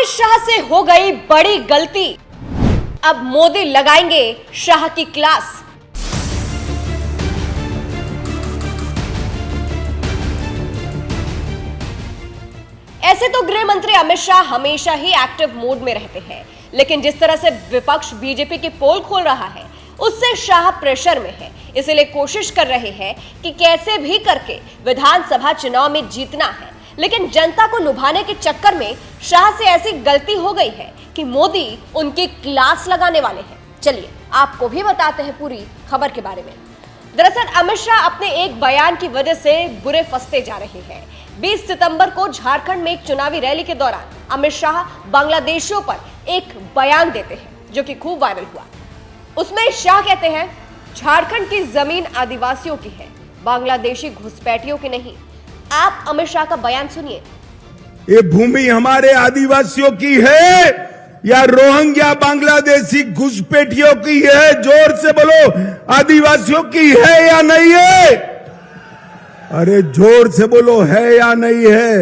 अमित शाह से हो गई बड़ी गलती, अब मोदी लगाएंगे शाह की क्लास। ऐसे तो गृह मंत्री अमित शाह हमेशा ही एक्टिव मोड में रहते हैं, लेकिन जिस तरह से विपक्ष बीजेपी की पोल खोल रहा है उससे शाह प्रेशर में है। इसलिए कोशिश कर रहे हैं कि कैसे भी करके विधानसभा चुनाव में जीतना है, लेकिन जनता को लुभाने के चक्कर में शाह से ऐसी गलती हो गई है कि मोदी उनकी क्लास लगाने वाले हैं। चलिए आपको भी बताते हैं पूरी खबर के बारे में। दरअसल अमित शाह अपने एक बयान की वजह से बुरे फंसते जा रहे हैं। 20 सितंबर को झारखंड में एक चुनावी रैली के दौरान अमित शाह बांग्लादेशियों पर एक बयान देते हैं जो कि खूब वायरल हुआ। उसमें शाह कहते हैं, झारखंड की जमीन आदिवासियों की है, बांग्लादेशी घुसपैठियों की नहीं। आप अमित शाह का बयान सुनिए। ये भूमि हमारे आदिवासियों की है या रोहिंग्या बांग्लादेशी घुसपैठियों की है? जोर से बोलो, आदिवासियों की है या नहीं है? अरे जोर से बोलो, है या नहीं है?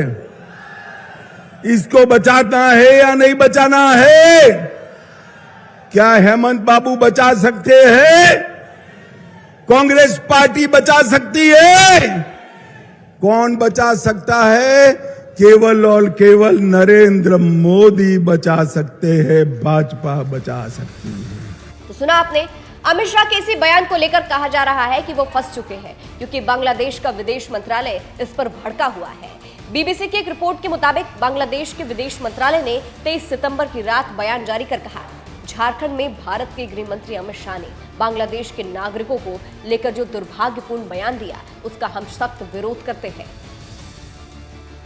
इसको बचाना है या नहीं बचाना है? क्या हेमंत बाबू बचा सकते हैं? कांग्रेस पार्टी बचा सकती है? कौन बचा सकता है? केवल और केवल नरेंद्र मोदी बचा सकते हैं, भाजपा बचा सकती है। तो सुना आपने, अमित शाह के इसी बयान को लेकर कहा जा रहा है कि वो फंस चुके हैं क्योंकि बांग्लादेश का विदेश मंत्रालय इस पर भड़का हुआ है। बीबीसी की एक रिपोर्ट के मुताबिक बांग्लादेश के विदेश मंत्रालय ने 23 सितंबर की रात बयान जारी कर कहा, झारखंड में भारत के गृह मंत्री अमित शाह ने बांग्लादेश के नागरिकों को लेकर जो दुर्भाग्यपूर्ण बयान दिया उसका हम सख्त विरोध करते हैं।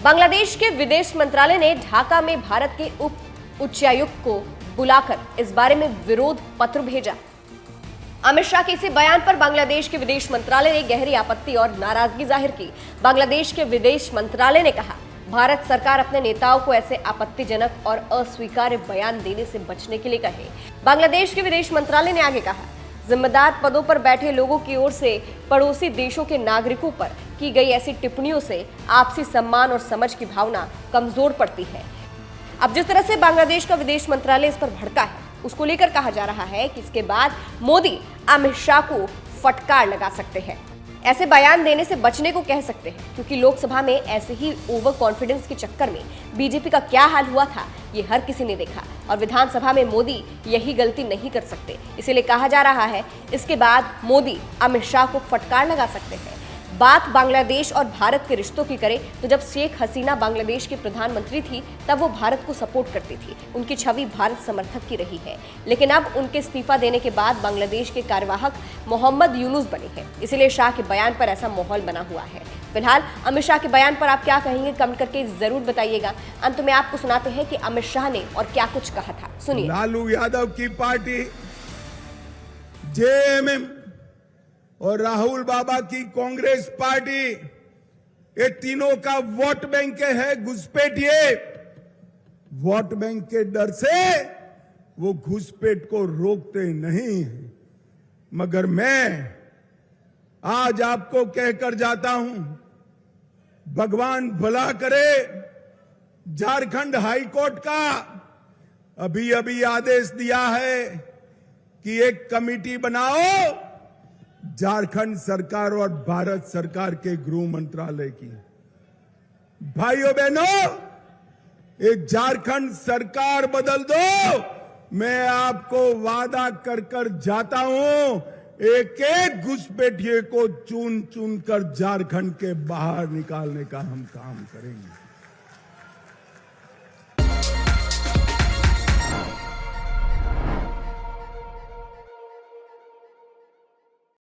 बांग्लादेश के विदेश मंत्रालय ने ढाका में भारत के उप उच्चायुक्त को बुलाकर इस बारे में विरोध पत्र भेजा। अमित शाह के इसी बयान पर बांग्लादेश के विदेश मंत्रालय ने गहरी आपत्ति और नाराजगी जाहिर की। बांग्लादेश के विदेश मंत्रालय ने कहा, भारत सरकार अपने नेताओं को ऐसे आपत्तिजनक और अस्वीकार्य बयान देने से बचने के लिए कहे। बांग्लादेश के विदेश मंत्रालय ने आगे कहा, जिम्मेदार पदों पर बैठे लोगों की ओर से पड़ोसी देशों के नागरिकों पर की गई ऐसी टिप्पणियों से आपसी सम्मान और समझ की भावना कमजोर पड़ती है। अब जिस तरह से बांग्लादेश का विदेश मंत्रालय इस पर भड़का है, उसको लेकर कहा जा रहा है कि इसके बाद मोदी अमित शाह को फटकार लगा सकते हैं, ऐसे बयान देने से बचने को कह सकते हैं, क्योंकि लोकसभा में ऐसे ही ओवर कॉन्फिडेंस के चक्कर में बीजेपी का क्या हाल हुआ था ये हर किसी ने देखा, और विधानसभा में मोदी यही गलती नहीं कर सकते। इसीलिए कहा जा रहा है इसके बाद मोदी अमित शाह को फटकार लगा सकते हैं। बात बांग्लादेश और भारत के रिश्तों की करें तो जब शेख हसीना बांग्लादेश की प्रधानमंत्री थी तब वो भारत को सपोर्ट करती थी, उनकी छवि भारत समर्थक की रही है। लेकिन अब उनके इस्तीफा देने के बाद बांग्लादेश के कार्यवाहक मोहम्मद यूनुस बने हैं, इसलिए शाह के बयान पर ऐसा माहौल बना हुआ है। फिलहाल अमित शाह के बयान पर आप क्या कहेंगे, कमेंट करके जरूर बताइएगा। अंत में आपको सुनाते हैं कि अमित शाह ने और क्या कुछ कहा था, सुनिए। लालू यादव की पार्टी, जेएमएम और राहुल बाबा की कांग्रेस पार्टी, ये तीनों का वोट बैंक है घुसपैठिए। वोट बैंक के डर से वो घुसपैठ को रोकते नहीं हैं। मगर मैं आज आपको कहकर जाता हूं, भगवान भला करे। झारखंड हाईकोर्ट का अभी अभी आदेश दिया है कि एक कमेटी बनाओ झारखंड सरकार और भारत सरकार के गृह मंत्रालय की। भाइयों बहनों, एक झारखंड सरकार बदल दो, मैं आपको वादा कर कर जाता हूं, एक एक घुसपैठिए को चुन चुन कर झारखंड के बाहर निकालने का हम काम करेंगे।